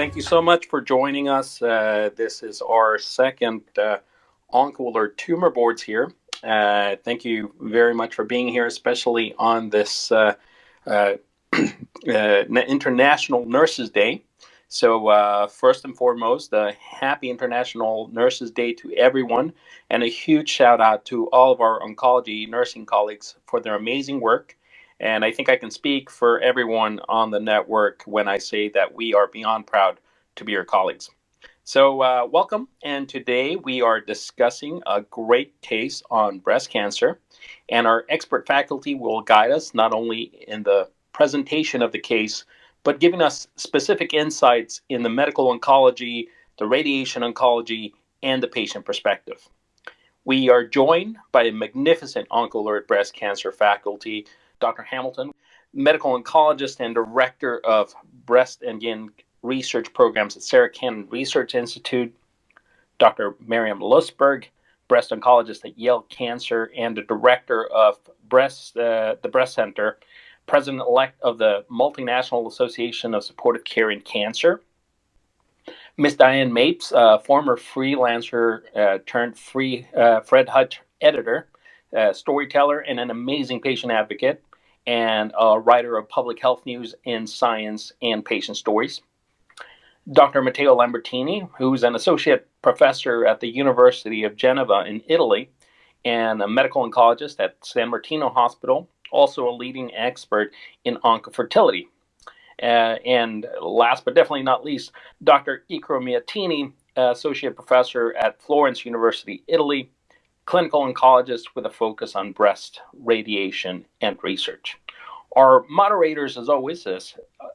Thank you so much for joining us. This is our second OncoAlert Tumor Boards here. Thank you very much for being here, especially on this International Nurses Day. So first and foremost, happy International Nurses Day to everyone, and a huge shout out to all of our oncology nursing colleagues for their amazing work. And I think I can speak for everyone on the network when I say that we are beyond proud to be your colleagues. So welcome, and today we are discussing a great case on breast cancer, and our expert faculty will guide us not only in the presentation of the case, but giving us specific insights in the medical oncology, the radiation oncology, and the patient perspective. We are joined by a magnificent OncoAlert breast cancer faculty, Dr. Hamilton, medical oncologist and director of breast and research programs at Sarah Cannon Research Institute, Dr. Miriam Lustberg, breast oncologist at Yale Cancer and the director of the Breast Center, president-elect of the Multinational Association of Supportive Care in Cancer, Ms. Diane Mapes, former freelancer turned Fred Hutch editor, storyteller, and an amazing patient advocate, and a writer of public health news in science and patient stories. Dr. Matteo Lambertini, who's an associate professor at the University of Geneva in Italy and a medical oncologist at San Martino Hospital, also a leading expert in oncofertility. And last but definitely not least, Dr. Erika Meattini, associate professor at Florence University, Italy, clinical oncologist with a focus on breast radiation and research. Our moderators, as always,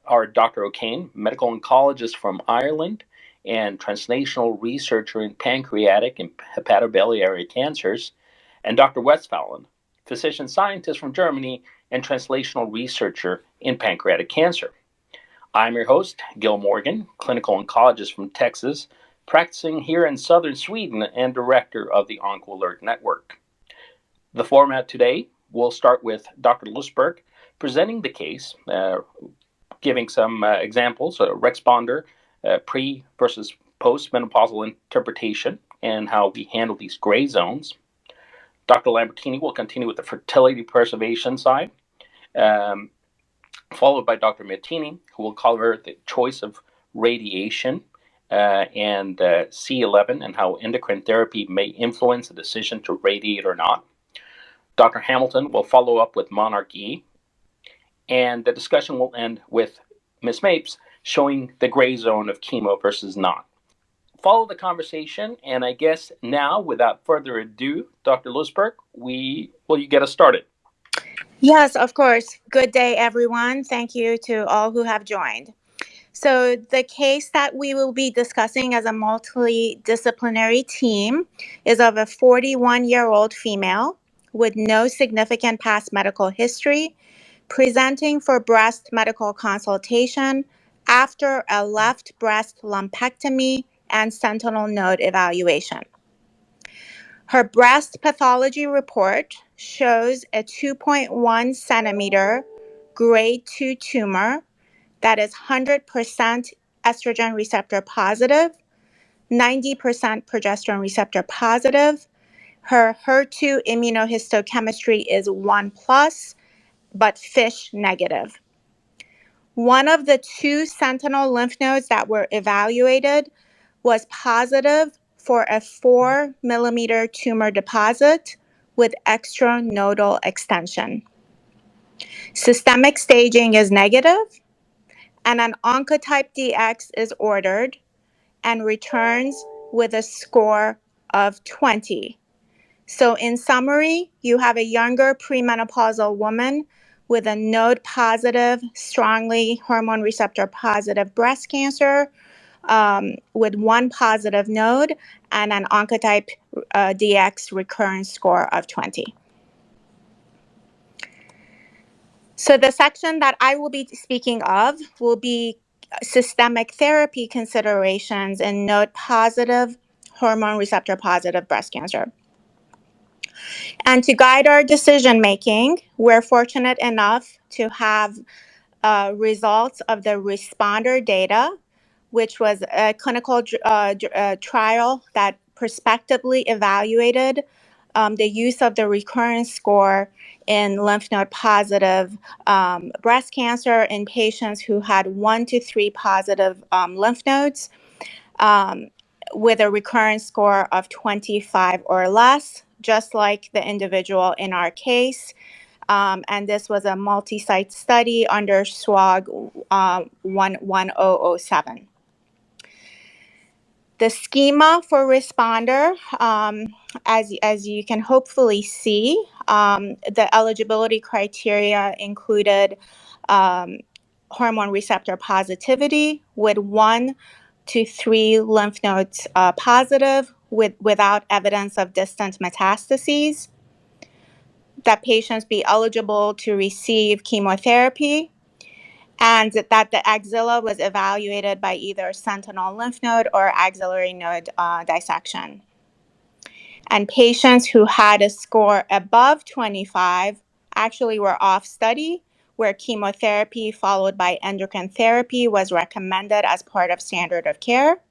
are Dr. O'Kane, medical oncologist from Ireland and translational researcher in pancreatic and hepatobiliary cancers, and Dr. Westphalen, physician scientist from Germany and translational researcher in pancreatic cancer. I'm your host, Gil Morgan, clinical oncologist from Texas, practicing here in southern Sweden and director of the OncoAlert Network. The format today will start with Dr. Lustberg presenting the case, giving some examples, a responder, pre versus post-menopausal interpretation, and how we handle these gray zones. Dr. Lambertini will continue with the fertility preservation side, followed by Dr. Meattini, who will cover the choice of radiation and C11 and how endocrine therapy may influence the decision to radiate or not. Dr. Hamilton will follow up with Monarch E, and the discussion will end with Ms. Mapes showing the gray zone of chemo versus not. Follow the conversation, and I guess now, without further ado, Dr. Lustberg, will you get us started? Yes, of course. Good day, everyone. Thank you to all who have joined. So the case that we will be discussing as a multidisciplinary team is of a 41-year-old female with no significant past medical history, presenting for breast medical consultation after a left breast lumpectomy and sentinel node evaluation. Her breast pathology report shows a 2.1 centimeter grade 2 tumor that is 100% estrogen receptor positive, 90% progesterone receptor positive. Her HER2 immunohistochemistry is 1+, but FISH negative. One of the 2 sentinel lymph nodes that were evaluated was positive for a 4 millimeter tumor deposit with extranodal extension. Systemic staging is negative, and an OncotypeDX is ordered and returns with a score of 20. So in summary, you have a younger premenopausal woman with a node positive, strongly hormone receptor positive breast cancer with 1 positive node and an OncotypeDX recurrence score of 20. So the section that I will be speaking of will be systemic therapy considerations in node positive, hormone receptor positive breast cancer. And to guide our decision making, we're fortunate enough to have results of the responder data, which was a clinical trial that prospectively evaluated the use of the recurrence score in lymph node positive breast cancer in patients who had 1 to 3 positive lymph nodes with a recurrence score of 25 or less, just like the individual in our case. And this was a multi-site study under SWOG 11007. The schema for responder, as you can hopefully see, the eligibility criteria included hormone receptor positivity with 1 to 3 lymph nodes positive without evidence of distant metastases, that patients be eligible to receive chemotherapy, and that the axilla was evaluated by either sentinel lymph node or axillary node dissection. And patients who had a score above 25 actually were off study, where chemotherapy followed by endocrine therapy was recommended as part of standard of care.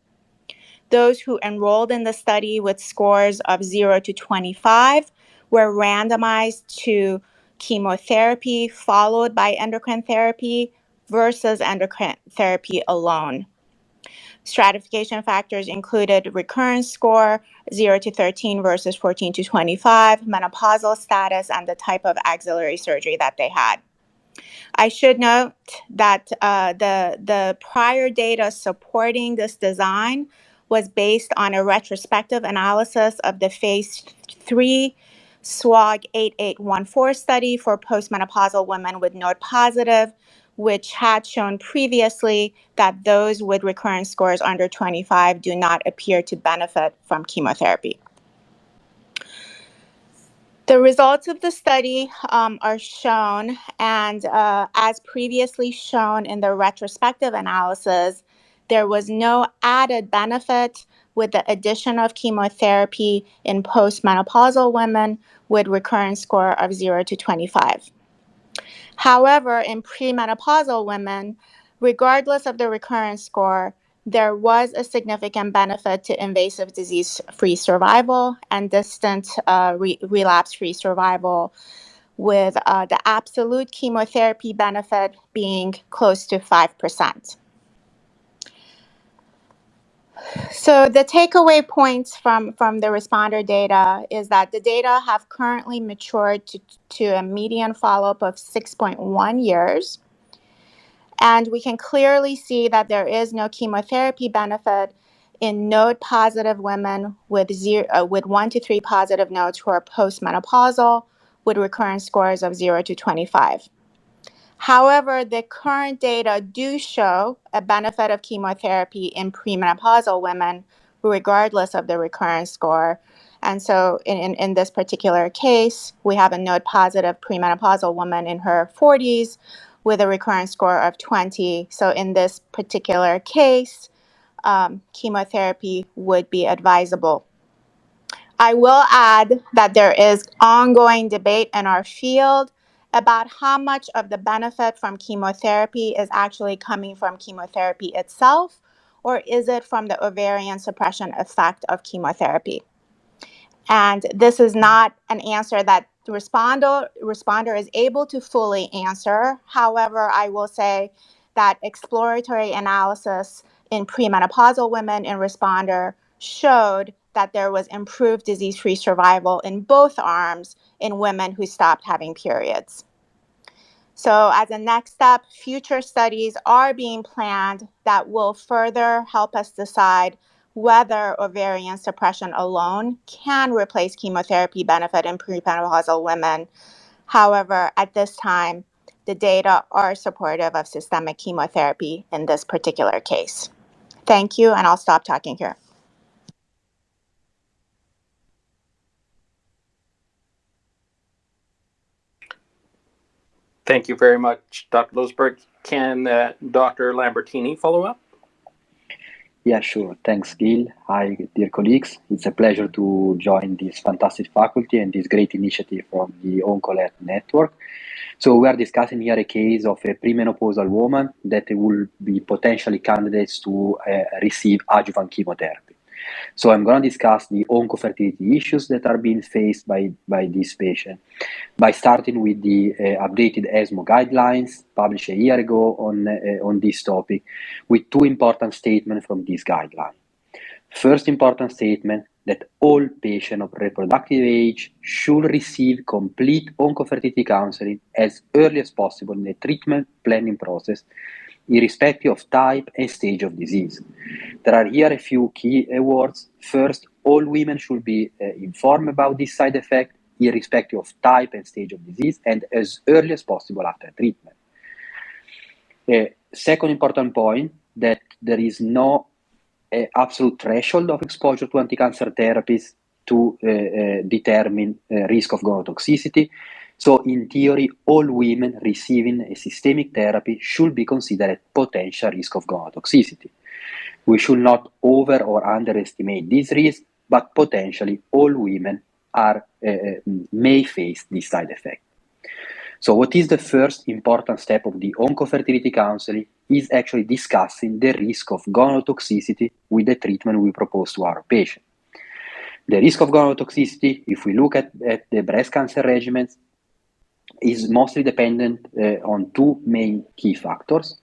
Those who enrolled in the study with scores of 0 to 25 were randomized to chemotherapy followed by endocrine therapy versus endocrine therapy alone. Stratification factors included recurrence score, 0 to 13 versus 14 to 25, menopausal status, and the type of axillary surgery that they had. I should note that the prior data supporting this design was based on a retrospective analysis of the phase 3 SWOG 8814 study for postmenopausal women with node positive, which had shown previously that those with recurrence scores under 25 do not appear to benefit from chemotherapy. The results of the study are shown, and as previously shown in the retrospective analysis, there was no added benefit with the addition of chemotherapy in postmenopausal women with recurrence score of 0 to 25. However, in premenopausal women, regardless of the recurrence score, there was a significant benefit to invasive disease-free survival and distant relapse-free survival, with the absolute chemotherapy benefit being close to 5%. So the takeaway points from the responder data is that the data have currently matured to a median follow-up of 6.1 years. And we can clearly see that there is no chemotherapy benefit in node-positive women with 1 to 3 positive nodes who are postmenopausal with recurrence scores of 0 to 25. However, the current data do show a benefit of chemotherapy in premenopausal women, regardless of the recurrence score. And so in this particular case, we have a node-positive premenopausal woman in her 40s with a recurrence score of 20. So in this particular case, chemotherapy would be advisable. I will add that there is ongoing debate in our field about how much of the benefit from chemotherapy is actually coming from chemotherapy itself, or is it from the ovarian suppression effect of chemotherapy. And this is not an answer that the responder is able to fully answer. However, I will say that exploratory analysis in premenopausal women in responder showed that there was improved disease-free survival in both arms in women who stopped having periods. So as a next step, future studies are being planned that will further help us decide whether ovarian suppression alone can replace chemotherapy benefit in premenopausal women. However, at this time, the data are supportive of systemic chemotherapy in this particular case. Thank you, and I'll stop talking here. Thank you very much, Dr. Lustberg. Can Dr. Lambertini follow up? Yeah, sure. Thanks, Gil. Hi, dear colleagues. It's a pleasure to join this fantastic faculty and this great initiative from the OncoLab network. So we are discussing here a case of a premenopausal woman that will be potentially candidates to receive adjuvant chemotherapy. So I'm going to discuss the oncofertility issues that are being faced by this patient by starting with the updated ESMO guidelines published a year ago on this topic with two important statements from this guideline. First important statement, that all patients of reproductive age should receive complete oncofertility counseling as early as possible in the treatment planning process, irrespective of type and stage of disease. There are here a few key words. First, all women should be informed about this side effect, irrespective of type and stage of disease, and as early as possible after treatment. Second important point, that there is no absolute threshold of exposure to anti-cancer therapies to determine risk of gonotoxicity. So in theory, all women receiving a systemic therapy should be considered potential risk of gonotoxicity. We should not over or underestimate this risk, but potentially all women may face this side effect. So what is the first important step of the oncofertility counseling is actually discussing the risk of gonotoxicity with the treatment we propose to our patient. The risk of gonotoxicity, if we look at the breast cancer regimens, is mostly dependent on two main key factors.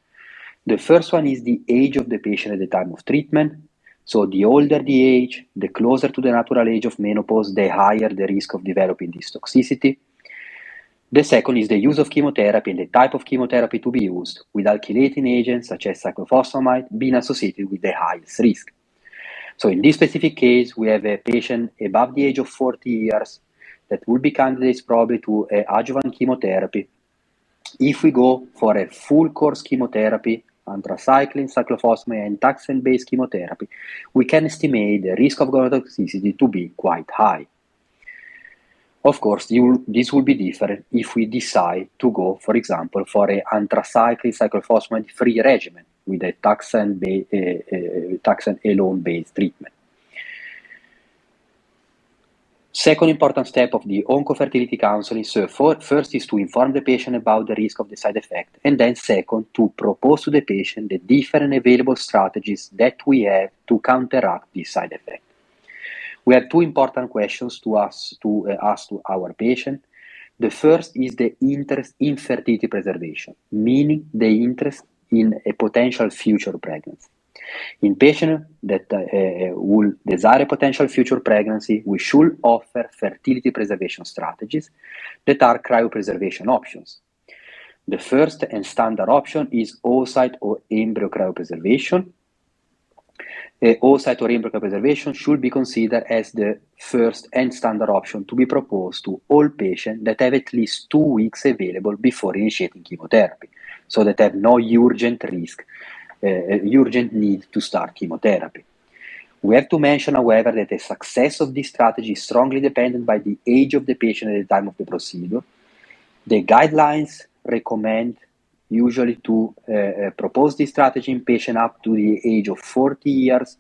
The first one is the age of the patient at the time of treatment. So the older the age, the closer to the natural age of menopause, the higher the risk of developing this toxicity. The second is the use of chemotherapy and the type of chemotherapy to be used, with alkylating agents such as cyclophosphamide being associated with the highest risk. So in this specific case, we have a patient above the age of 40 years that will be candidates probably to adjuvant chemotherapy. If we go for a full course chemotherapy, anthracycline, cyclophosphamide, and taxane-based chemotherapy, we can estimate the risk of gonotoxicity to be quite high. Of course, this will be different if we decide to go, for example, for an anthracycline cyclophosphamide-free regimen with a taxane alone-based treatment. Second important step of the oncofertility counseling, so first is to inform the patient about the risk of the side effect, and then second, to propose to the patient the different available strategies that we have to counteract this side effect. We have two important questions to ask to our patient. The first is the interest in fertility preservation, meaning the interest in a potential future pregnancy. In patients that will desire a potential future pregnancy, we should offer fertility preservation strategies that are cryopreservation options. The first and standard option is oocyte or embryo cryopreservation. Oocyte or embryo cryopreservation should be considered as the first and standard option to be proposed to all patients that have at least 2 weeks available before initiating chemotherapy, so that have no urgent need to start chemotherapy. We have to mention, however, that the success of this strategy is strongly dependent by the age of the patient at the time of the procedure. The guidelines recommend usually to propose this strategy in patients up to the age of 40 years,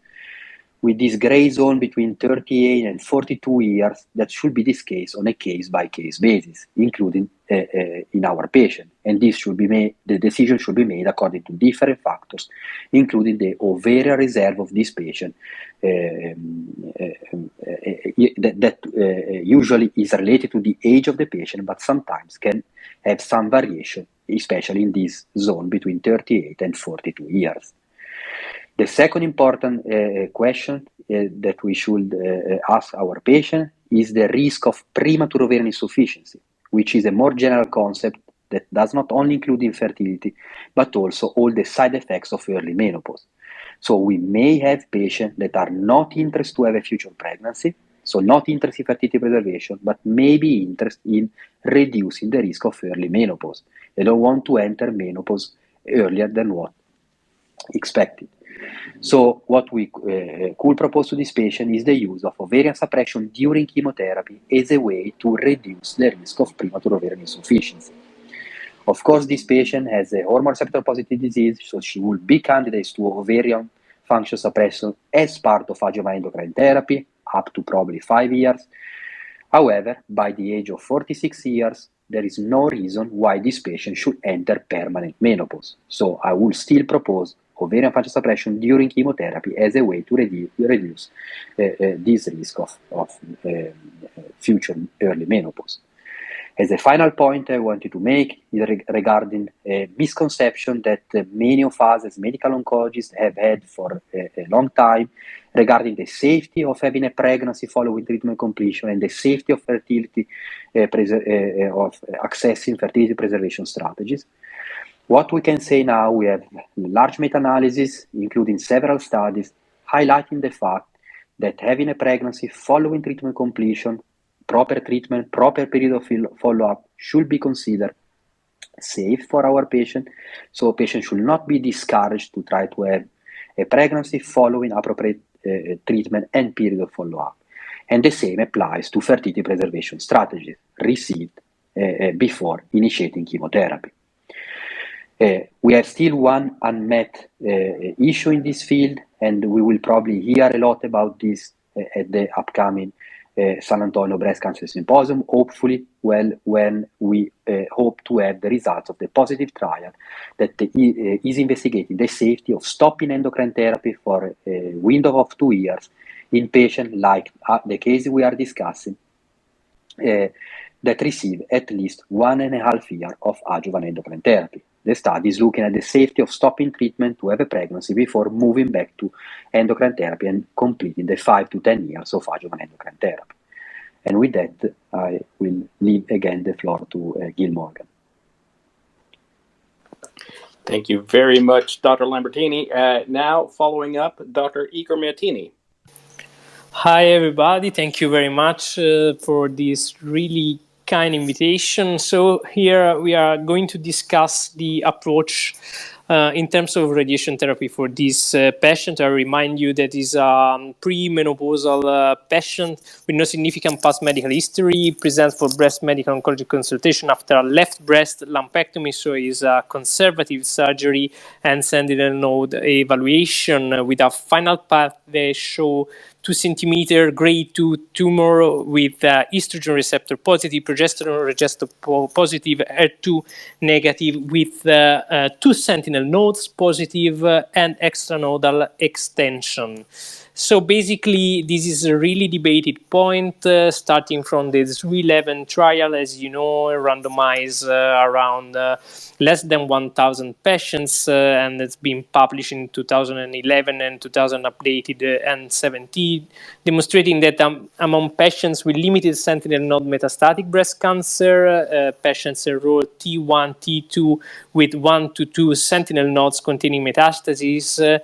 with this gray zone between 38 and 42 years that should be discussed on a case-by-case basis, including in our patient. And this should be made, the decision should be made according to different factors, including the ovarian reserve of this patient, that usually is related to the age of the patient, but sometimes can have some variation, especially in this zone between 38 and 42 years. The second important question that we should ask our patient is the risk of premature ovarian insufficiency, which is a more general concept that does not only include infertility, but also all the side effects of early menopause. So we may have patients that are not interested to have a future pregnancy, so not interested in fertility preservation, but maybe interested in reducing the risk of early menopause. They don't want to enter menopause earlier than what expected. So what we could propose to this patient is the use of ovarian suppression during chemotherapy as a way to reduce the risk of premature ovarian insufficiency. Of course, this patient has a hormone receptor positive disease, so she will be candidate to ovarian function suppression as part of adjuvant endocrine therapy, up to probably 5 years. However, by the age of 46 years, there is no reason why this patient should enter permanent menopause. So I will still propose ovarian function suppression during chemotherapy as a way to reduce this risk of future early menopause. As a final point I wanted to make is regarding a misconception that many of us as medical oncologists have had for a long time regarding the safety of having a pregnancy following treatment completion and the safety of fertility of accessing fertility preservation strategies. What we can say now, we have large meta-analysis, including several studies, highlighting the fact that having a pregnancy following treatment completion, proper treatment, proper period of follow-up should be considered safe for our patient. So patient should not be discouraged to try to have a pregnancy following appropriate treatment and period of follow-up. And the same applies to fertility preservation strategies received before initiating chemotherapy. We have still one unmet issue in this field, and we will probably hear a lot about this at the upcoming San Antonio Breast Cancer Symposium, hopefully when we hope to have the results of the positive trial that is investigating the safety of stopping endocrine therapy for a window of 2 years in patients like the case we are discussing that receive at least 1.5 years of adjuvant endocrine therapy. The study is looking at the safety of stopping treatment to have a pregnancy before moving back to endocrine therapy and completing the 5 to 10 years of adjuvant endocrine therapy. And with that, I will leave again the floor to Gil Morgan. Thank you very much, Dr. Lambertini. Now, following up, Dr. Meattini. Hi, everybody. Thank you very much for this really kind invitation. So here we are going to discuss the approach in terms of radiation therapy for this patient. I remind you that is a pre-menopausal patient with no significant past medical history, presents for breast medical oncology consultation after a left breast lumpectomy, so is a conservative surgery and Sentinel Node evaluation with a final path they show 2 centimeter grade 2 tumor with estrogen receptor positive, progesterone receptor positive, HER2 negative with 2 sentinel nodes positive and extranodal extension. So basically, this is a really debated point, starting from the 311 trial, as you know, randomized around less than 1,000 patients, and it's been published in 2011 and 2000 updated and 17, demonstrating that among patients with limited sentinel node metastatic breast cancer, patients enrolled T1, T2 with 1 to 2 sentinel nodes containing metastases,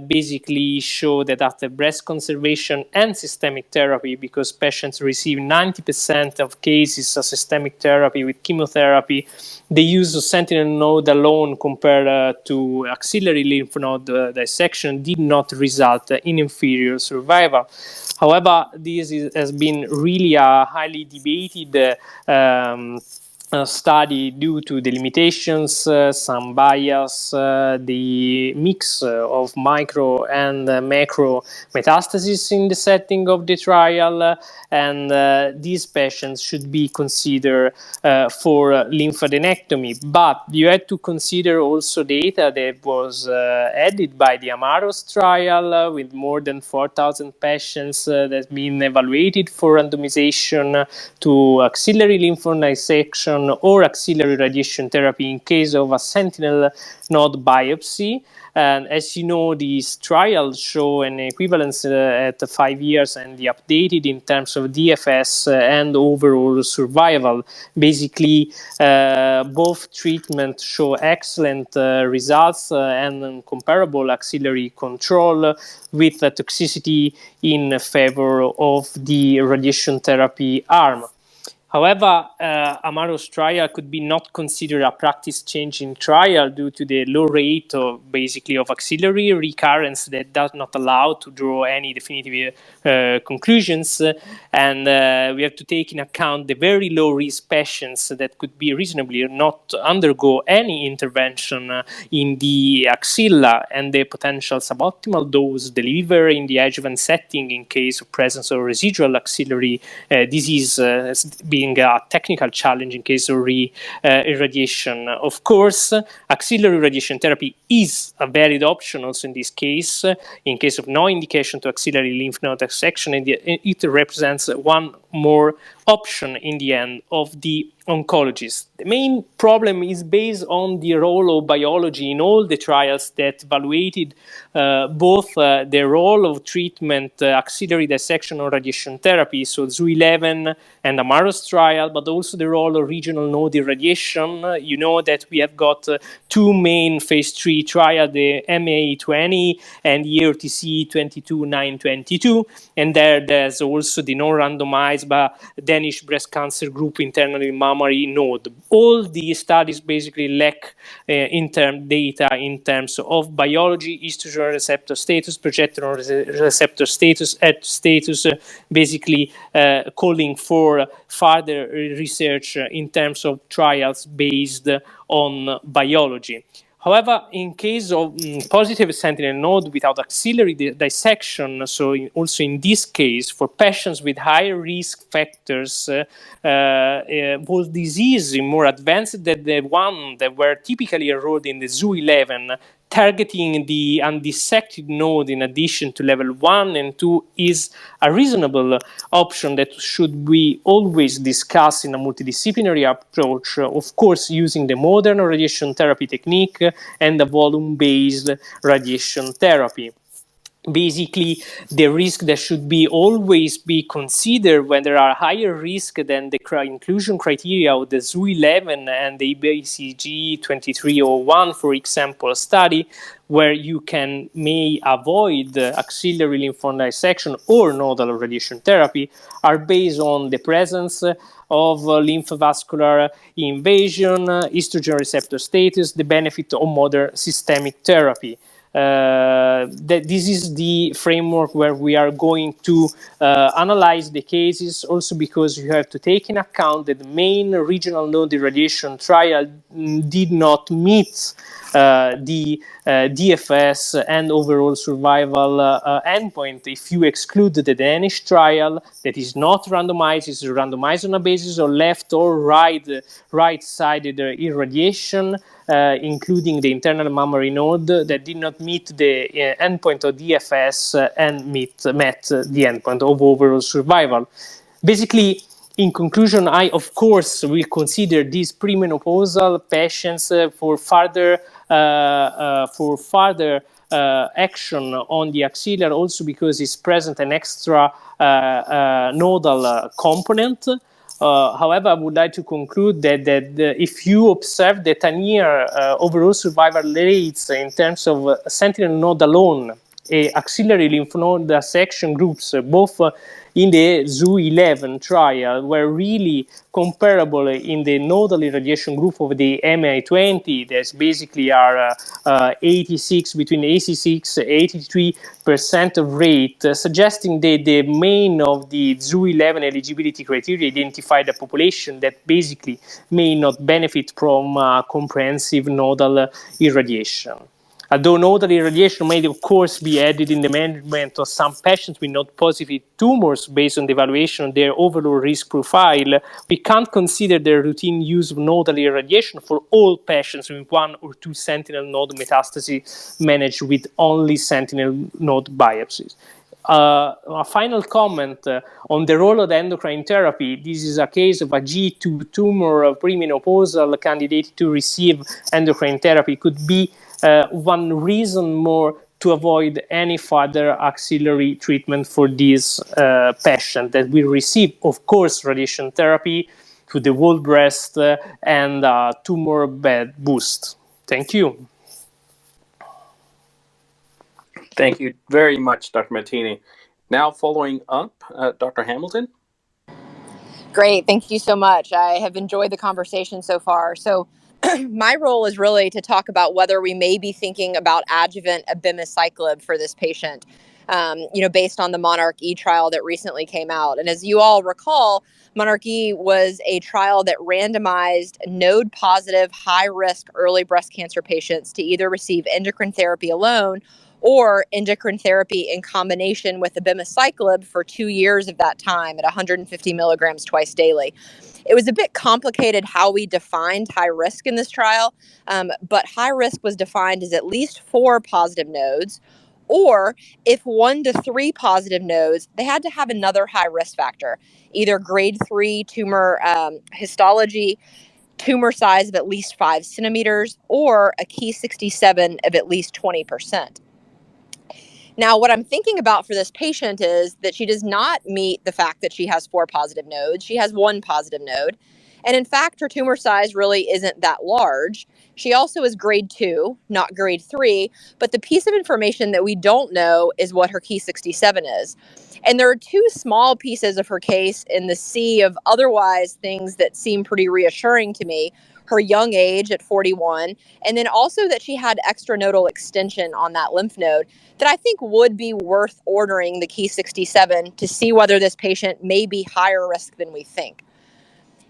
basically show that after breast conservation and systemic therapy, because patients receive 90% of cases of systemic therapy with chemotherapy, the use of sentinel node alone compared to axillary lymph node dissection did not result in inferior survival. However, this has been really a highly debated study due to the limitations, some bias, the mix of micro and macro metastases in the setting of the trial, and these patients should be considered for lymphadenectomy. But you had to consider also data that was added by the Amaros trial with more than 4,000 patients that's been evaluated for randomization to axillary lymph node dissection or axillary radiation therapy in case of a sentinel node biopsy. And as you know, these trials show an equivalence at 5 years and the updated in terms of DFS and overall survival. Basically, both treatments show excellent results and comparable axillary control with toxicity in favor of the radiation therapy arm. However, Amaro's trial could be not considered a practice-changing trial due to the low rate of axillary recurrence that does not allow to draw any definitive conclusions, and we have to take in account the very low-risk patients that could be reasonably not undergo any intervention in the axilla, and the potential suboptimal dose delivered in the adjuvant setting in case of presence of residual axillary disease being a technical challenge in case of irradiation. Of course, axillary radiation therapy is a valid option also in this case. In case of no indication to axillary lymph node dissection, it represents one more option in the end of the oncologist. The main problem is based on the role of biology in all the trials that evaluated both the role of treatment, axillary dissection or radiation therapy, so ZU11 and Amaro's trial, but also the role of regional node irradiation. You know that we have got two main phase 3 trials, the MA20 and the ERTC 22922, and there's also the non-randomized Danish breast cancer group internally mammary node. All these studies basically lack data in terms of biology, estrogen receptor status, progesterone receptor status, basically calling for further research in terms of trials based on biology. However, in case of positive sentinel node without axillary dissection, so also in this case, for patients with higher risk factors, was disease more advanced than the one that were typically enrolled in the ZU11, targeting the undissected node in addition to level 1 and 2 is a reasonable option that should be always discussed in a multidisciplinary approach, of course using the modern radiation therapy technique and the volume-based radiation therapy. Basically, the risk that should be always be considered when there are higher risk than the inclusion criteria of the ZU11 and the BCG 2301, for example, study, where you may avoid axillary lymph node dissection or nodal radiation therapy, are based on the presence of lymphovascular invasion, estrogen receptor status, the benefit of modern systemic therapy. This is the framework where we are going to analyze the cases, also because you have to take in account that the main regional node irradiation trial did not meet the DFS and overall survival endpoint. If you exclude the Danish trial that is not randomized, is randomized on a basis of left or right-sided irradiation, including the internal mammary node that did not meet the endpoint of DFS and met the endpoint of overall survival. Basically, in conclusion, I, of course, will consider these premenopausal patients for further action on the axilla, also because it's present an extra nodal component. However, I would like to conclude that if you observe the 10-year overall survival rates in terms of sentinel node alone, axillary lymph node dissection groups, both in the ZU11 trial, were really comparable in the nodal irradiation group of the MA20. That's basically are 86 between 86 83% of rate, suggesting that the main of the ZU11 eligibility criteria identified a population that basically may not benefit from comprehensive nodal irradiation. Although nodal irradiation may, of course, be added in the management of some patients with node-positive tumors based on the evaluation of their overall risk profile, we can't consider the routine use of nodal irradiation for all patients with 1 or 2 sentinel node metastases managed with only sentinel node biopsies. A final comment on the role of the endocrine therapy. This is a case of a G2 tumor premenopausal candidate to receive endocrine therapy. Could be one reason more to avoid any further axillary treatment for this patient that will receive, of course, radiation therapy to the whole breast and tumor bed boost. Thank you. Thank you very much, Dr. Meattini. Now, following up, Dr. Hamilton. Great. Thank you so much. I have enjoyed the conversation so far. So my role is really to talk about whether we may be thinking about adjuvant abemaciclib for this patient, based on the Monarch-E trial that recently came out. And as you all recall, Monarch-E was a trial that randomized node-positive, high-risk early breast cancer patients to either receive endocrine therapy alone or endocrine therapy in combination with abemaciclib for 2 years of that time at 150 milligrams twice daily. It was a bit complicated how we defined high risk in this trial, but high risk was defined as at least 4 positive nodes, or if 1 to 3 positive nodes, they had to have another high risk factor, either grade 3 tumor histology, tumor size of at least 5 centimeters, or a Ki-67 of at least 20%. Now, what I'm thinking about for this patient is that she does not meet the fact that she has 4 positive nodes. She has 1 positive node. And in fact, her tumor size really isn't that large. She also is grade 2, not grade 3. But the piece of information that we don't know is what her Ki-67 is. And there are 2 small pieces of her case in the sea of otherwise things that seem pretty reassuring to me. Her young age at 41, and then also that she had extranodal extension on that lymph node that I think would be worth ordering the Ki-67 to see whether this patient may be higher risk than we think.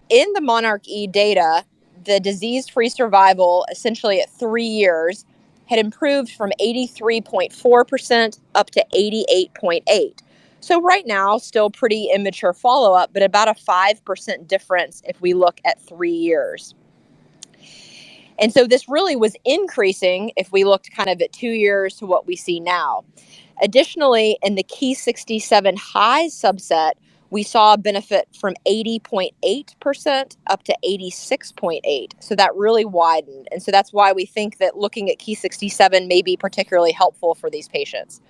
In the Monarch-E data, the disease-free survival essentially at 3 years had improved from 83.4% up to 88.8%. So right now, still pretty immature follow-up, but about a 5% difference if we look at 3 years. And so this really was increasing if we looked kind of at 2 years to what we see now. Additionally, in the Ki-67 high subset, we saw a benefit from 80.8% up to 86.8%. So that really widened. And so that's why we think that looking at Ki-67 may be particularly helpful for these patients.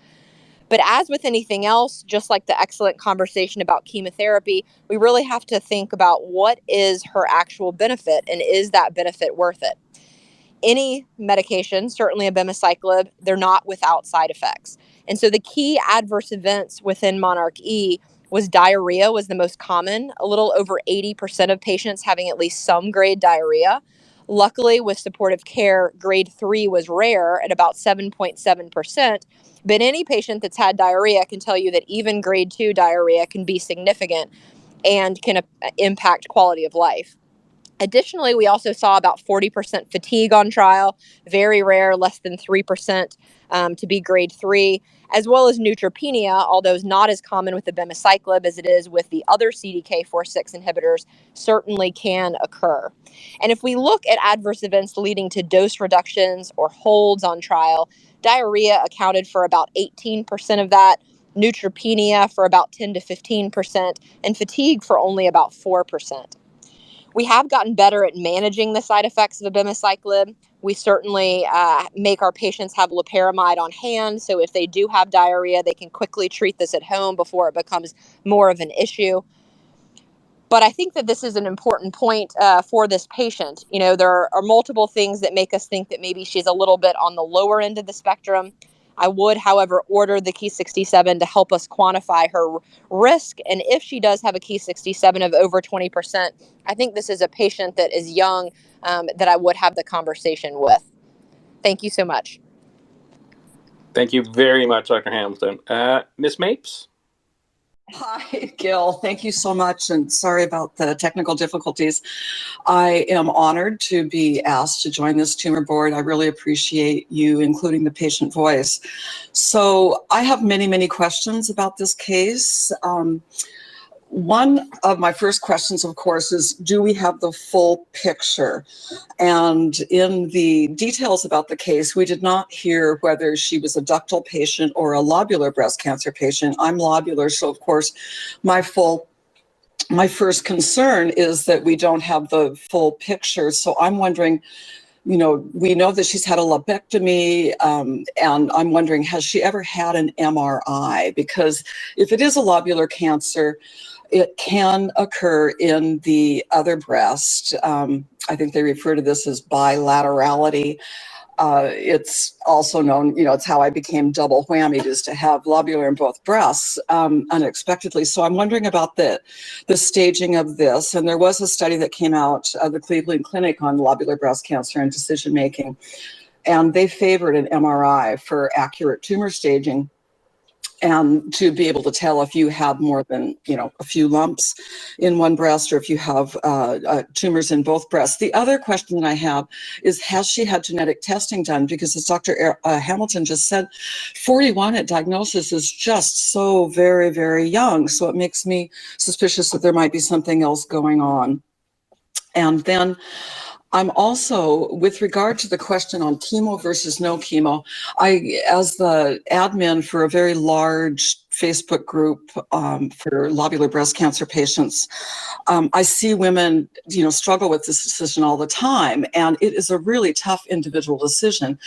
But as with anything else, just like the excellent conversation about chemotherapy, we really have to think about what is her actual benefit and is that benefit worth it? Any medication, certainly abemaciclib, they're not without side effects. And so the key adverse events within Monarch-E was diarrhea was the most common, a little over 80% of patients having at least some grade diarrhea. Luckily, with supportive care, grade 3 was rare at about 7.7%. But any patient that's had diarrhea can tell you that even grade 2 diarrhea can be significant and can impact quality of life. Additionally, we also saw about 40% fatigue on trial, very rare, less than 3% to be grade 3, as well as neutropenia, although it's not as common with abemaciclib as it is with the other CDK4/6 inhibitors, certainly can occur. And if we look at adverse events leading to dose reductions or holds on trial, diarrhea accounted for about 18% of that, neutropenia for about 10 to 15%, and fatigue for only about 4%. We have gotten better at managing the side effects of abemaciclib. We certainly make our patients have loperamide on hand, so if they do have diarrhea, they can quickly treat this at home before it becomes more of an issue. But I think that this is an important point for this patient. You know, there are multiple things that make us think that maybe she's a little bit on the lower end of the spectrum. I would, however, order the Ki-67 to help us quantify her risk. And if she does have a Ki-67 of over 20%, I think this is a patient that is young that I would have the conversation with. Thank you so much. Thank you very much, Dr. Hamilton. Ms. Mapes? Hi, Gil. Thank you so much, and sorry about the technical difficulties. I am honored to be asked to join this tumor board. I really appreciate you including the patient voice. So I have many, many questions about this case. One of my first questions, of course, is do we have the full picture? And in the details about the case, we did not hear whether she was a ductal patient or a lobular breast cancer patient. I'm lobular, so of course, my first concern is that we don't have the full picture. So I'm wondering, you know, we know that she's had a lumpectomy, and I'm wondering, has she ever had an MRI? Because if it is a lobular cancer, it can occur in the other breast. I think they refer to this as bilaterality. It's also known, it's how I became double whammied, is to have lobular in both breasts unexpectedly. So I'm wondering about the staging of this. And there was a study that came out of the Cleveland Clinic on lobular breast cancer and decision making, and they favored an MRI for accurate tumor staging, and to be able to tell if you have more than, a few lumps in one breast, or if you have tumors in both breasts. The other question that I have is, has she had genetic testing done? Because as Dr. Hamilton just said, 41 at diagnosis is just so very, very young. So it makes me suspicious that there might be something else going on. And then I'm also, with regard to the question on chemo versus no chemo, as the admin for a very large Facebook group for lobular breast cancer patients, I see women, struggle with this decision all the time, and it is a really tough individual decision.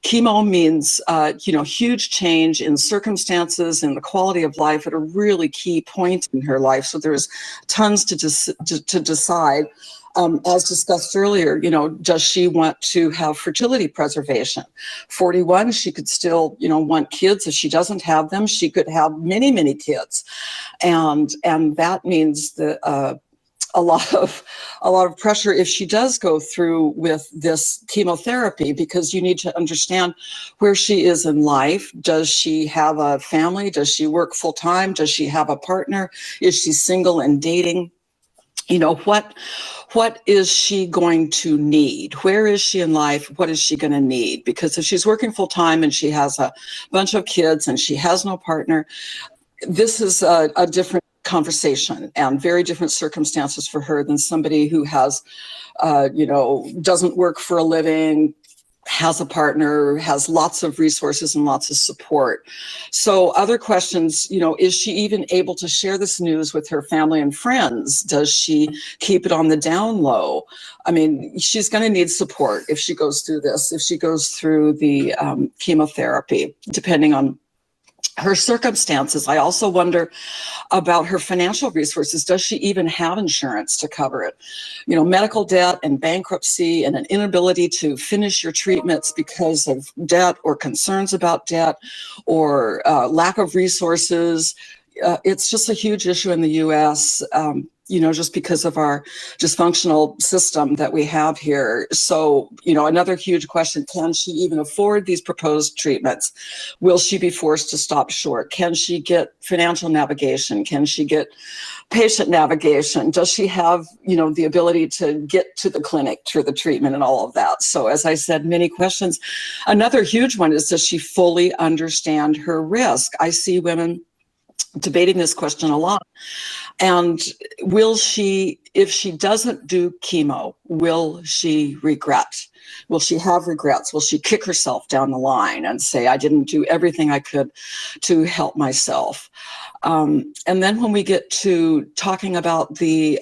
Chemo means, huge change in circumstances and the quality of life at a really key point in her life. So there's tons to decide. As discussed earlier, does she want to have fertility preservation? 41, she could still, want kids. If she doesn't have them, she could have many, many kids. And that means that a lot of pressure if she does go through with this chemotherapy, because you need to understand where she is in life. Does she have a family? Does she work full time? Does she have a partner? Is she single and dating? What is she going to need? Where is she in life? What is she going to need? Because if she's working full time and she has a bunch of kids and she has no partner, this is a different conversation and very different circumstances for her than somebody who has, doesn't work for a living, has a partner, has lots of resources and lots of support. So other questions, is she even able to share this news with her family and friends? Does she keep it on the down low? I mean, she's going to need support if she goes through this, if she goes through the chemotherapy, depending on her circumstances. I also wonder about her financial resources. Does she even have insurance to cover it? Medical debt and bankruptcy and an inability to finish your treatments because of debt or concerns about debt or lack of resources. It's just a huge issue in the U.S., just because of our dysfunctional system that we have here. So, another huge question, can she even afford these proposed treatments? Will she be forced to stop short? Can she get financial navigation? Can she get patient navigation? Does she have, the ability to get to the clinic for the treatment and all of that? So as I said, many questions. Another huge one is, does she fully understand her risk? I see women debating this question a lot. And will she, if she doesn't do chemo, will she regret? Will she have regrets? Will she kick herself down the line and say, I didn't do everything I could to help myself? And then when we get to talking about the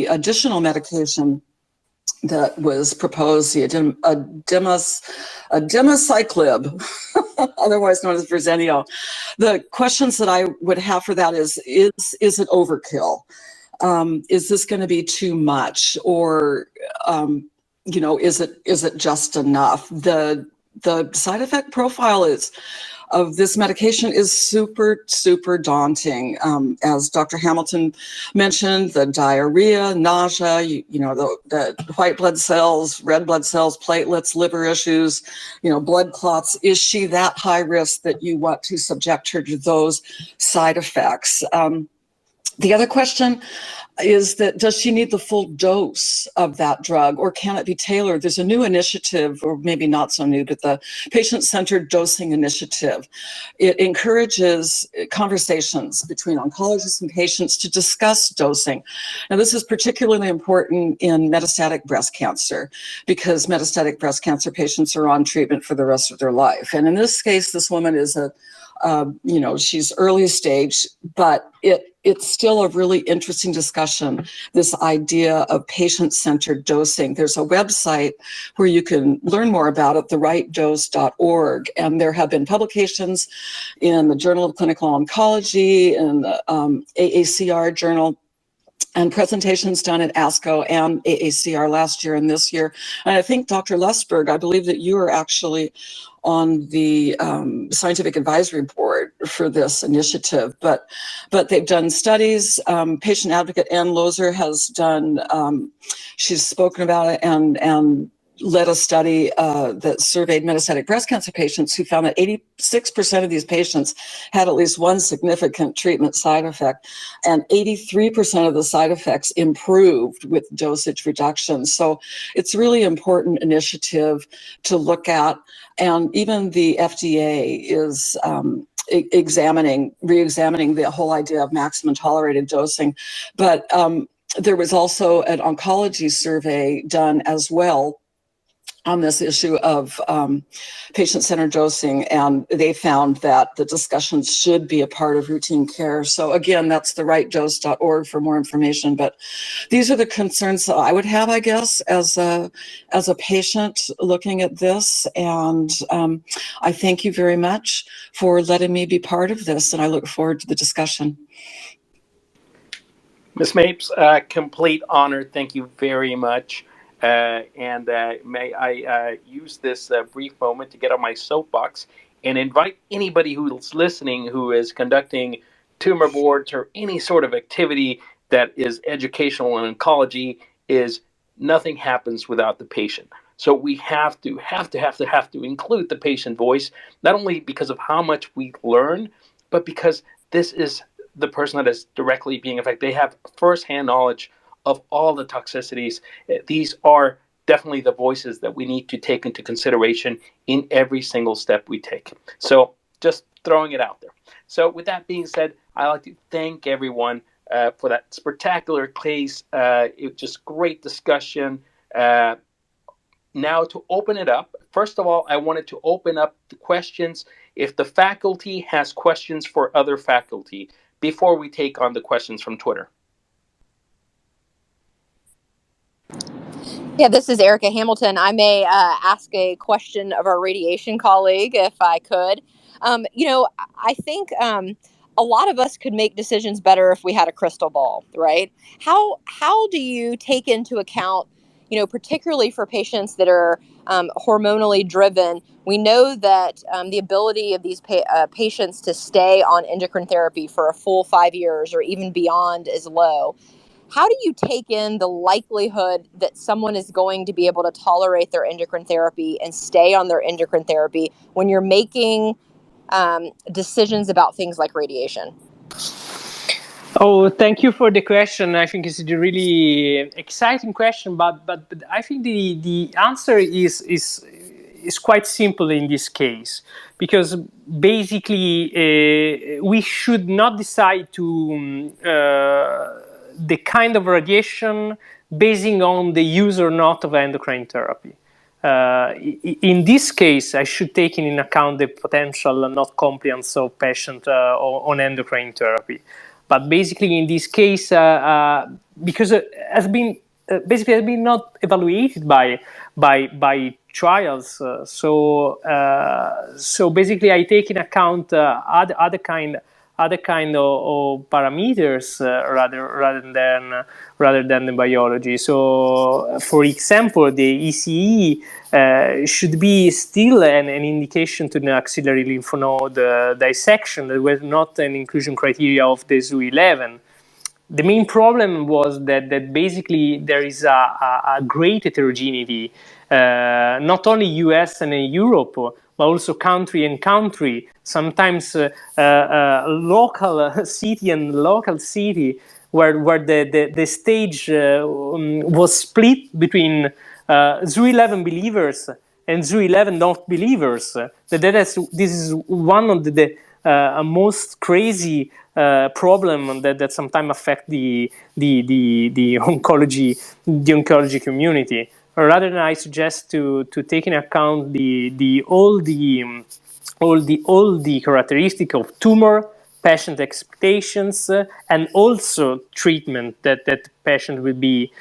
additional medication that was proposed, the abemaciclib, otherwise known as Verzenio. The questions that I would have for that is it overkill? Is this going to be too much? Or, is it just enough? The side effect profile of this medication is super, super daunting. As Dr. Hamilton mentioned, the diarrhea, nausea, the white blood cells, red blood cells, platelets, liver issues, blood clots. Is she that high risk that you want to subject her to those side effects? The other question is that, does she need the full dose of that drug, or can it be tailored? There's a new initiative, or maybe not so new, but the Patient-Centered Dosing Initiative. It encourages conversations between oncologists and patients to discuss dosing. Now, this is particularly important in metastatic breast cancer, because metastatic breast cancer patients are on treatment for the rest of their life. And in this case, this woman is she's early stage, but it's still a really interesting discussion, this idea of patient-centered dosing. There's a website where you can learn more about it, therightdose.org, and there have been publications in the Journal of Clinical Oncology and the AACR journal presentations done at ASCO and AACR last year and this year. And I think Dr. Lustberg, I believe that you are actually on the scientific advisory board for this initiative, but they've done studies. Patient advocate Ann Lozer has done, she's spoken about it and led a study that surveyed metastatic breast cancer patients, who found that 86% of these patients had at least one significant treatment side effect, and 83% of the side effects improved with dosage reduction. So it's a really important initiative to look at, and even the FDA is re-examining the whole idea of maximum tolerated dosing. But there was also an oncology survey done as well on this issue of patient-centered dosing, and they found that the discussions should be a part of routine care. So again, that's therightdose.org for more information. But these are the concerns that I would have, I guess, as a patient looking at this. And I thank you very much for letting me be part of this, and I look forward to the discussion. Ms. Mapes, complete honor. Thank you very much. And may I use this brief moment to get on my soapbox and invite anybody who's listening who is conducting tumor boards or any sort of activity that is educational in oncology. Is nothing happens without the patient. So we have to include the patient voice, not only because of how much we learn, but because this is the person that is directly being affected. They have firsthand knowledge of all the toxicities. These are definitely the voices that we need to take into consideration in every single step we take. So just throwing it out there. So with that being said, I'd like to thank everyone for that spectacular case. It was just great discussion. Now to open it up, first of all, I wanted to open up the questions. If the faculty has questions for other faculty, before we take on the questions from Twitter. Yeah, this is Erika Hamilton. I may ask a question of our radiation colleague if I could. I think a lot of us could make decisions better if we had a crystal ball, right? How do you take into account, particularly for patients that are hormonally driven? We know that the ability of these patients to stay on endocrine therapy for a full 5 years or even beyond is low. How do you take in the likelihood that someone is going to be able to tolerate their endocrine therapy and stay on their endocrine therapy when you're making decisions about things like radiation? Oh, thank you for the question. I think it's a really exciting question, but I think the answer is quite simple in this case, because basically we should not decide to the kind of radiation basing on the use or not of endocrine therapy. In this case, I should take in account the potential not compliance of patient on endocrine therapy. But basically, in this case, because it has been not evaluated by trials, so basically, I take in account other kind of parameters rather than the biology. So, for example, the ECE should be still an indication to the axillary lymph node dissection. That was not an inclusion criteria of the ZU11. The main problem was that basically there is a great heterogeneity, not only US and Europe, but also country and country. Sometimes local city and local city, where the stage was split between ZU11 believers and ZU11 not believers. This is one of the most crazy problem that sometimes affect the oncology community. Rather than, I suggest to take into account all the characteristics of tumor, patient expectations, and also treatment that patient will be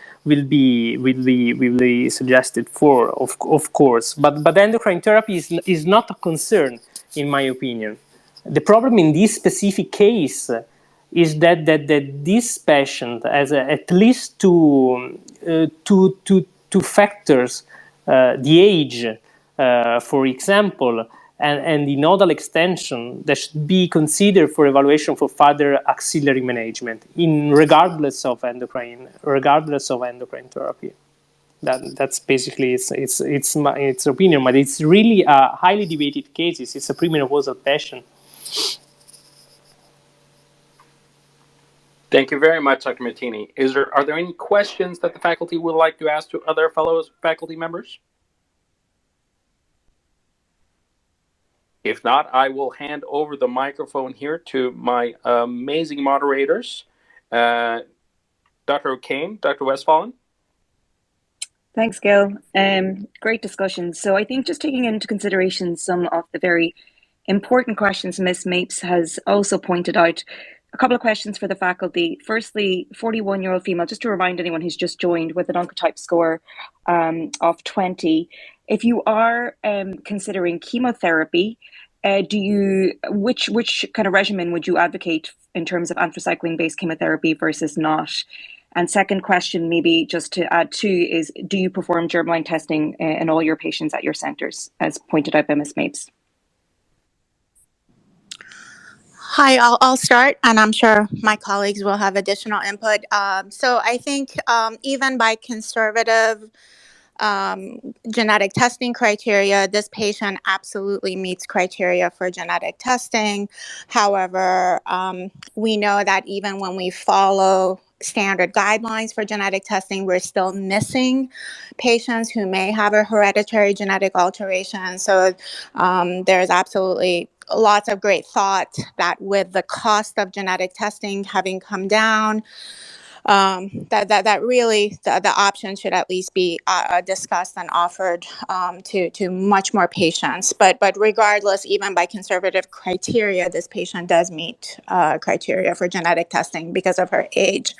suggested for, of course. But endocrine therapy is not a concern, in my opinion. The problem in this specific case is that this patient has at least two factors, the age, for example, and the nodal extension that should be considered for evaluation for further axillary management, regardless of endocrine therapy. That's basically its opinion, but it's really a highly debated case. It's a premenopausal patient. Thank you very much, Dr. Meattini. Are there any questions that the faculty would like to ask to other fellow faculty members? If not, I will hand over the microphone here to my amazing moderators, Dr. O'Kane, Dr. Westphalen. Thanks, Gil. Great discussion. So I think just taking into consideration some of the very important questions Ms. Mapes has also pointed out, a couple of questions for the faculty. Firstly, 41-year-old female, just to remind anyone who's just joined, with an Oncotype score of 20. If you are considering chemotherapy, which kind of regimen would you advocate in terms of anthracycline-based chemotherapy versus not? And second question, maybe just to add to, is do you perform germline testing in all your patients at your centers, as pointed out by Ms. Mapes? Hi, I'll start, and I'm sure my colleagues will have additional input. So I think even by conservative genetic testing criteria, this patient absolutely meets criteria for genetic testing. However, we know that even when we follow standard guidelines for genetic testing, we're still missing patients who may have a hereditary genetic alteration. So there's absolutely lots of great thought that with the cost of genetic testing having come down, that really the option should at least be discussed and offered to much more patients. But regardless, even by conservative criteria, this patient does meet criteria for genetic testing because of her age.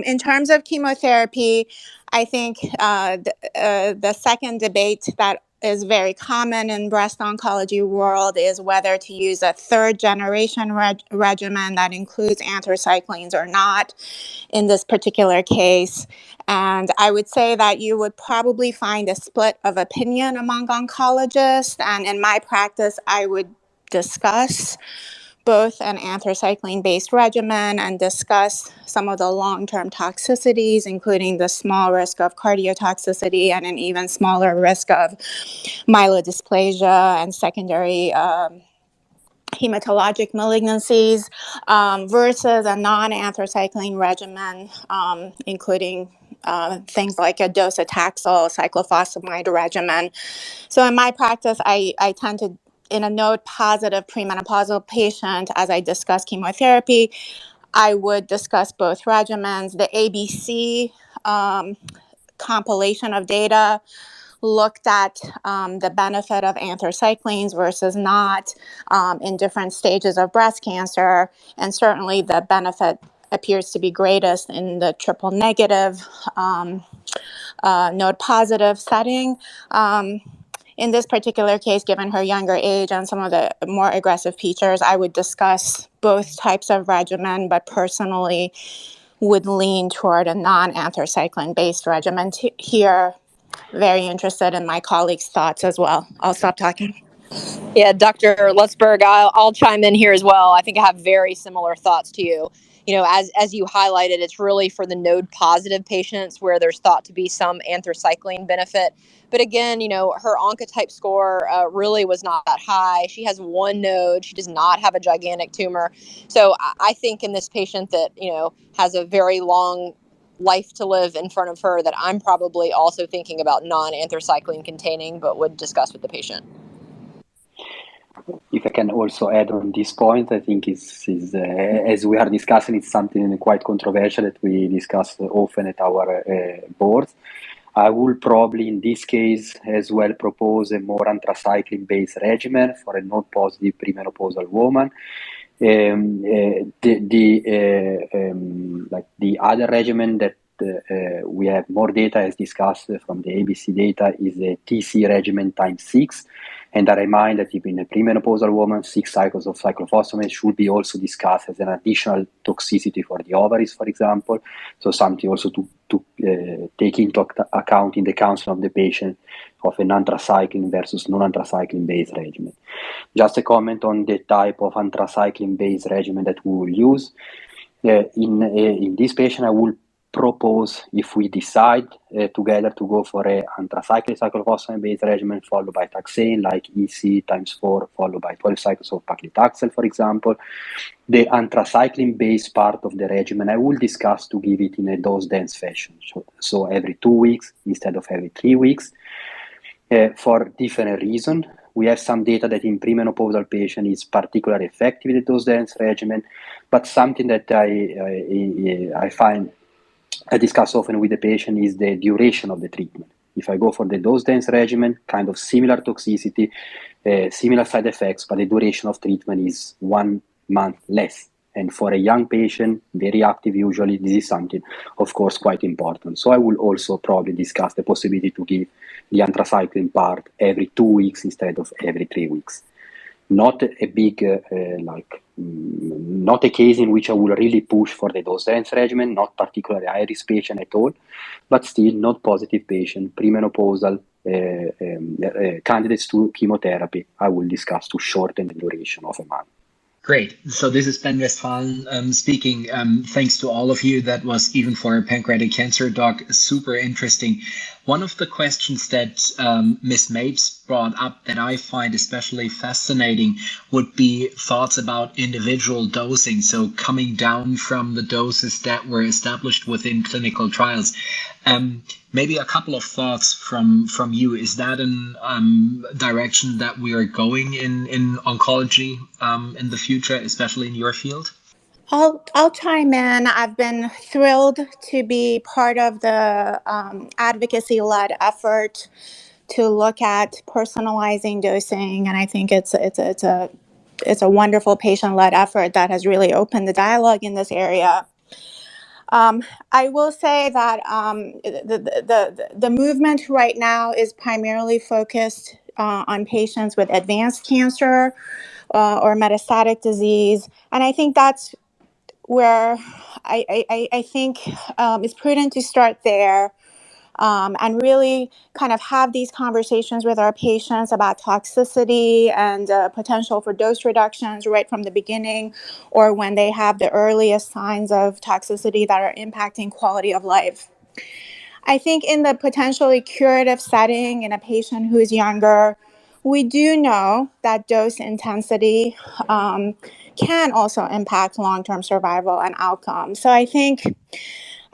In terms of chemotherapy, I think the second debate that is very common in breast oncology world is whether to use a third generation regimen that includes anthracyclines or not in this particular case. And I would say that you would probably find a split of opinion among oncologists. And in my practice, I would discuss both an anthracycline-based regimen and discuss some of the long-term toxicities, including the small risk of cardiotoxicity and an even smaller risk of myelodysplasia and secondary hematologic malignancies versus a non-anthracycline regimen, including things like a docetaxel, cyclophosphamide regimen. So in my practice, I tend to, in a node-positive premenopausal patient, as I discuss chemotherapy, I would discuss both regimens. The ABC compilation of data looked at the benefit of anthracyclines versus not in different stages of breast cancer, and certainly the benefit appears to be greatest in the triple negative node positive setting. In this particular case, given her younger age and some of the more aggressive features, I would discuss both types of regimen, but personally would lean toward a non-anthracycline based regimen here. Very interested in my colleagues' thoughts as well. I'll stop talking. Yeah, Dr. Lustberg, I'll chime in here as well. I think I have very similar thoughts to you. You know, as you highlighted, it's really for the node positive patients where there's thought to be some anthracycline benefit. But again, you know, her Oncotype score really was not that high. She has one node. She does not have a gigantic tumor. So I think in this patient that, you know, has a very long life to live in front of her, that I'm probably also thinking about non-anthracycline containing, but would discuss with the patient. If I can also add on this point, I think is as we are discussing, it's something quite controversial that we discuss often at our boards. I will probably, in this case, as well propose a more anthracycline-based regimen for a node-positive premenopausal woman. Like the other regimen that we have more data as discussed from the ABC data is a TC regimen ×6. And I remind that if in a premenopausal woman, 6 cycles of cyclophosphamide should be also discussed as an additional toxicity for the ovaries, for example. So something also to take into account in the counseling of the patient of an anthracycline versus non-anthracycline-based regimen. Just a comment on the type of anthracycline-based regimen that we will use. In this patient, I will propose, if we decide together to go for a anthracycline cyclophosphamide-based regimen followed by taxane, like EC times 4 followed by 12 cycles of paclitaxel, for example, the anthracycline-based part of the regimen I will discuss to give it in a dose-dense fashion, so every 2 weeks instead of every 3 weeks, for different reasons. We have some data that in premenopausal patient is particularly effective with the dose-dense regimen, but something that I find I discuss often with the patient is the duration of the treatment. If I go for the dose-dense regimen, kind of similar toxicity, similar side effects, but the duration of treatment is 1 month less. And for a young patient, very active usually, this is something, of course, quite important. So I will also probably discuss the possibility to give the anthracycline part every 2 weeks instead of every 3 weeks. Not a big, not a case in which I will really push for the dose-dense regimen, not particularly high-risk patient at all, but still not positive patient, premenopausal, candidates to chemotherapy, I will discuss to shorten the duration of a month. Great. So this is Ben Westphalen speaking. Thanks to all of you. That was, even for a pancreatic cancer doc, super interesting. One of the questions that Ms. Mapes brought up that I find especially fascinating would be thoughts about individual dosing. So coming down from the doses that were established within clinical trials. Maybe a couple of thoughts from you. Is that a direction that we are going in oncology in the future, especially in your field? I'll chime in. I've been thrilled to be part of the advocacy-led effort to look at personalizing dosing, and I think it's a wonderful patient-led effort that has really opened the dialogue in this area. I will say that the movement right now is primarily focused on patients with advanced cancer or metastatic disease, and I think that's where I think it's prudent to start there. And really kind of have these conversations with our patients about toxicity and potential for dose reductions right from the beginning, or when they have the earliest signs of toxicity that are impacting quality of life. I think in the potentially curative setting in a patient who is younger, we do know that dose intensity can also impact long-term survival and outcomes. So I think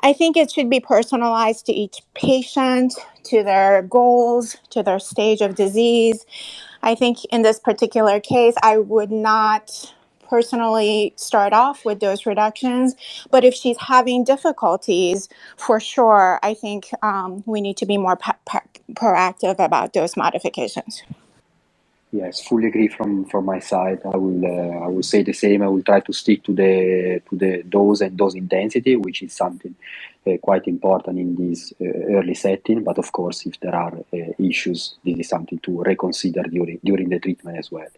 it should be personalized to each patient, to their goals, to their stage of disease. I think in this particular case, I would not personally start off with dose reductions, but if she's having difficulties, for sure, I think we need to be more proactive about dose modifications. Yes, fully agree from my side. I will say the same. I will try to stick to the dose and dose intensity, which is something quite important in this early setting. But of course, if there are issues, this is something to reconsider during the treatment as well.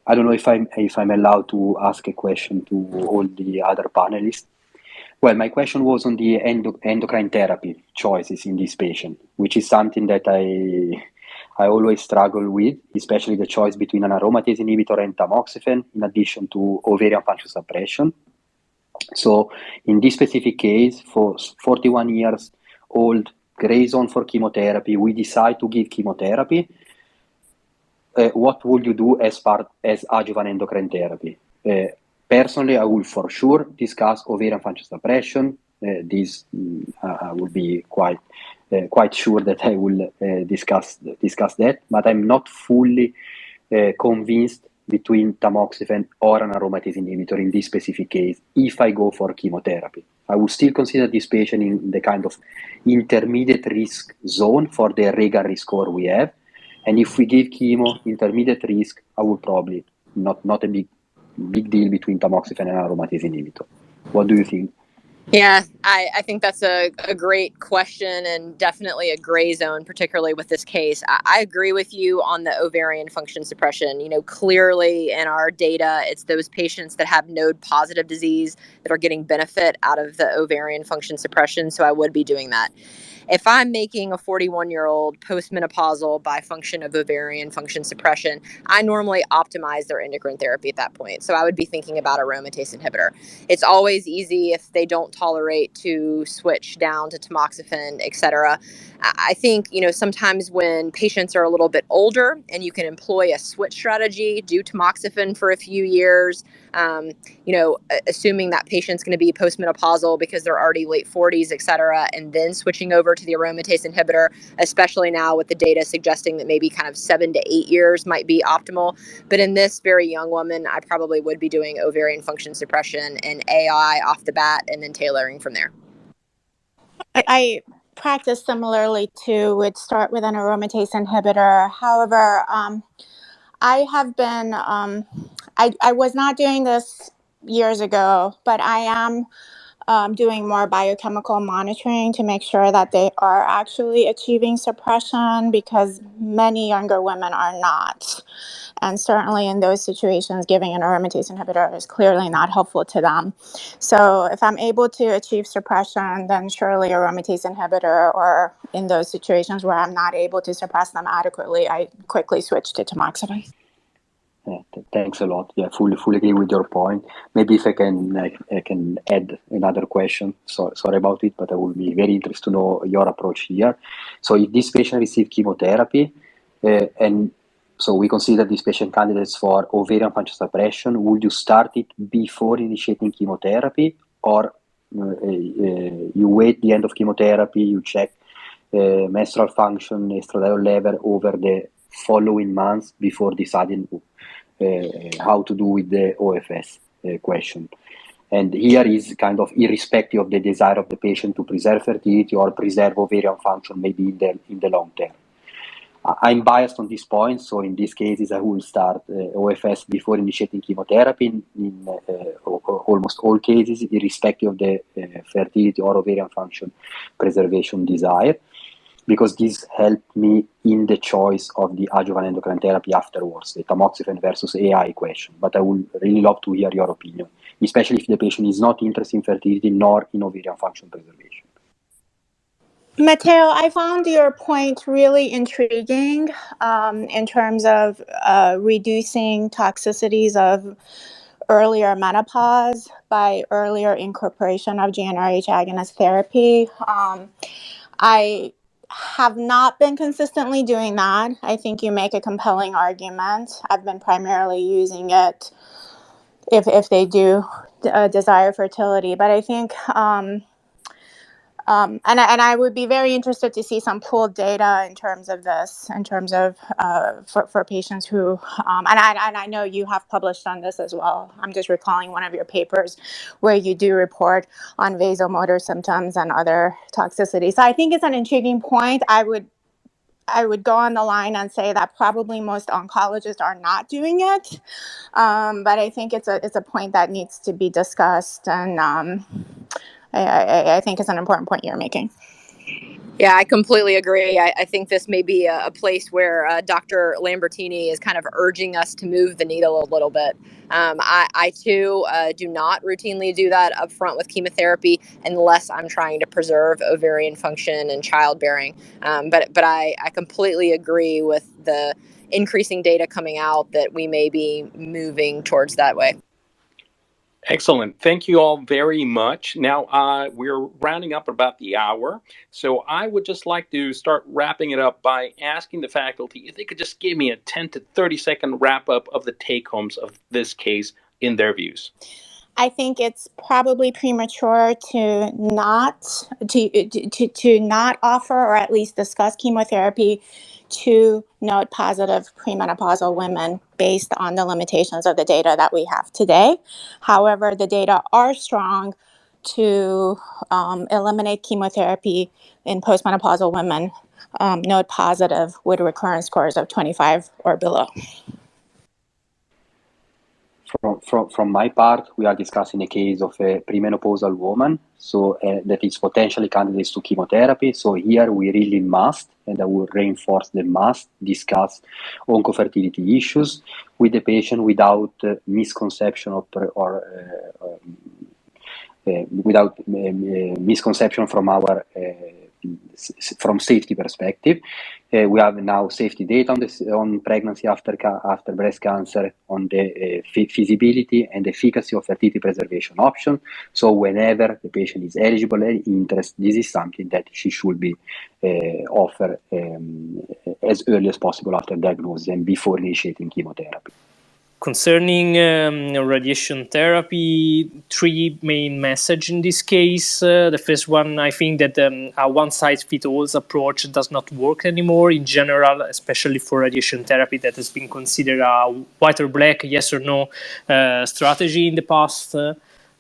I don't know if I'm allowed to ask a question to all the other panelists. Well, my question was on the endocrine therapy choices in this patient, which is something that I always struggle with, especially the choice between an aromatase inhibitor and tamoxifen, in addition to ovarian function suppression. So in this specific case, for 41 years old, gray zone for chemotherapy, we decide to give chemotherapy. What would you do as adjuvant endocrine therapy? Personally, I will for sure discuss ovarian function suppression. I will be quite sure that I will discuss that, but I'm not fully convinced between tamoxifen or an aromatase inhibitor in this specific case if I go for chemotherapy. I will still consider this patient in the kind of intermediate risk zone for the Reagan risk score we have, and if we give chemo intermediate risk, I will probably not a big deal between tamoxifen and aromatase inhibitor. What do you think? Yeah, I think that's a great question and definitely a gray zone, particularly with this case. I agree with you on the ovarian function suppression. Clearly in our data, it's those patients that have node positive disease that are getting benefit out of the ovarian function suppression. So I would be doing that. If I'm making a 41-year-old postmenopausal by function of ovarian function suppression, I normally optimize their endocrine therapy at that point. So I would be thinking about aromatase inhibitor. It's always easy if they don't tolerate to switch down to tamoxifen, et cetera. I think, sometimes when patients are a little bit older and you can employ a switch strategy, do tamoxifen for a few years, assuming that patient's going to be postmenopausal because they're already late 40s, et cetera, and then switching over to the aromatase inhibitor, especially now with the data suggesting that maybe kind of 7 to 8 years might be optimal. But in this very young woman, I probably would be doing ovarian function suppression and AI off the bat and then tailoring from there. I practice similarly too, would start with an aromatase inhibitor. However, I have been, I was not doing this years ago, but I am doing more biochemical monitoring to make sure that they are actually achieving suppression, because many younger women are not. And certainly in those situations, giving an aromatase inhibitor is clearly not helpful to them. So if I'm able to achieve suppression, then surely aromatase inhibitor, or in those situations where I'm not able to suppress them adequately, I quickly switch to tamoxifen. Yeah, thanks a lot. Yeah, fully agree with your point. Maybe if I can add another question. Sorry about it, but I would be very interested to know your approach here. So if this patient received chemotherapy, and so we consider this patient candidates for ovarian function suppression, would you start it before initiating chemotherapy, or you wait the end of chemotherapy, you check menstrual function, estradiol level over the following months before deciding how to do with the OFS question? And here is kind of irrespective of the desire of the patient to preserve fertility or preserve ovarian function, maybe in the long term. I'm biased on this point, so in these cases I will start OFS before initiating chemotherapy in almost all cases, irrespective of the fertility or ovarian function preservation desire, because this helped me in the choice of the adjuvant endocrine therapy afterwards, the tamoxifen versus AI question. But I would really love to hear your opinion, especially if the patient is not interested in fertility nor in ovarian function preservation. Matteo, I found your point really intriguing in terms of reducing toxicities of earlier menopause by earlier incorporation of GnRH agonist therapy. I have not been consistently doing that. I think you make a compelling argument. I've been primarily using it if they do desire fertility, but I think and I would be very interested to see some pooled data in terms of this, in terms of for patients who, and I know you have published on this as well. I'm just recalling one of your papers where you do report on vasomotor symptoms and other toxicities. So I think it's an intriguing point. I would go on the line and say that probably most oncologists are not doing it, but I think it's a point that needs to be discussed, and I think it's an important point you're making. Yeah, I completely agree. I think this may be a place where Dr. Lambertini is kind of urging us to move the needle a little bit. I too do not routinely do that up front with chemotherapy unless I'm trying to preserve ovarian function and childbearing. But I completely agree with the increasing data coming out that we may be moving towards that way. Excellent. Thank you all very much. Now, we're rounding up about the hour, so I would just like to start wrapping it up by asking the faculty if they could just give me a 10 to 30-second wrap-up of the take-homes of this case in their views. I think it's probably premature to not offer, or at least discuss, chemotherapy to node positive premenopausal women based on the limitations of the data that we have today. However, the data are strong to eliminate chemotherapy in postmenopausal women node positive with recurrence scores of 25 or below. From my part, we are discussing a case of a premenopausal woman, so that is potentially candidate to chemotherapy. So here we really must, and I will reinforce the must, discuss oncofertility issues with the patient without misconception without misconception from our from safety perspective. We have now safety data on pregnancy after breast cancer, on the feasibility and efficacy of fertility preservation option. So whenever the patient is eligible and interested, this is something that she should be offered as early as possible after diagnosis and before initiating chemotherapy. Concerning radiation therapy, three main messages in this case. The first one, I think that a one-size-fits-all approach does not work anymore in general, especially for radiation therapy that has been considered a white or black, yes or no strategy in the past. The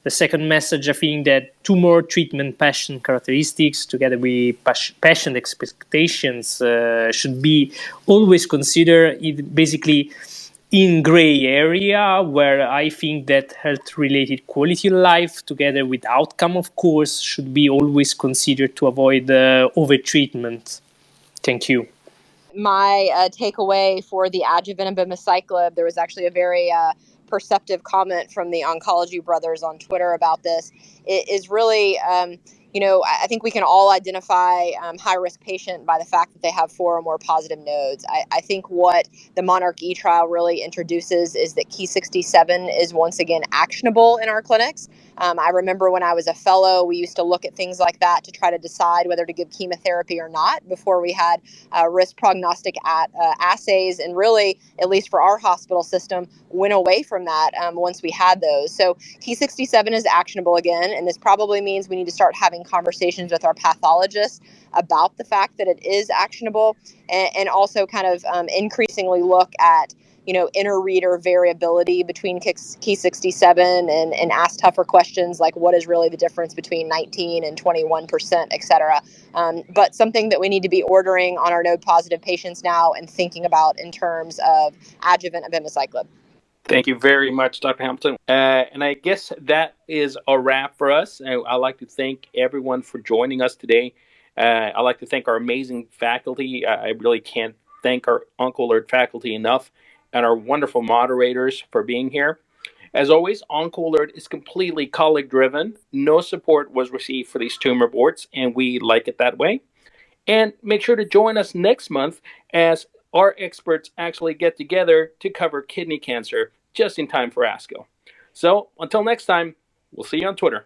second message, I think that tumor treatment patient characteristics together with patient expectations should be always considered basically in gray area, where I think that health-related quality of life together with outcome, of course, should be always considered to avoid over-treatment. Thank you. My takeaway for the adjuvant abemaciclib, there was actually a very perceptive comment from the Oncology Brothers on Twitter about this. It is really... I think we can all identify high-risk patient by the fact that they have 4 or more positive nodes. I think what the Monarch E trial really introduces is that Ki-67 is once again actionable in our clinics. I remember when I was a fellow, we used to look at things like that to try to decide whether to give chemotherapy or not before we had risk prognostic assays, and really, at least for our hospital system, went away from that once we had those. So Ki-67 is actionable again, and this probably means we need to start having conversations with our pathologists about the fact that it is actionable, and also kind of increasingly look at inter-reader variability between Ki-67 and ask tougher questions like what is really the difference between 19 and 21%, et cetera. But something that we need to be ordering on our node-positive patients now and thinking about in terms of adjuvant abemaciclib. Thank you very much, Dr. Hamilton. And I guess that is a wrap for us. I'd like to thank everyone for joining us today. I'd like to thank our amazing faculty. I really can't thank our OncoAlert faculty enough, and our wonderful moderators for being here. As always, OncoAlert is completely colleague-driven. No support was received for these tumor boards, and we like it that way. And make sure to join us next month as our experts actually get together to cover kidney cancer just in time for ASCO. So until next time, we'll see you on Twitter.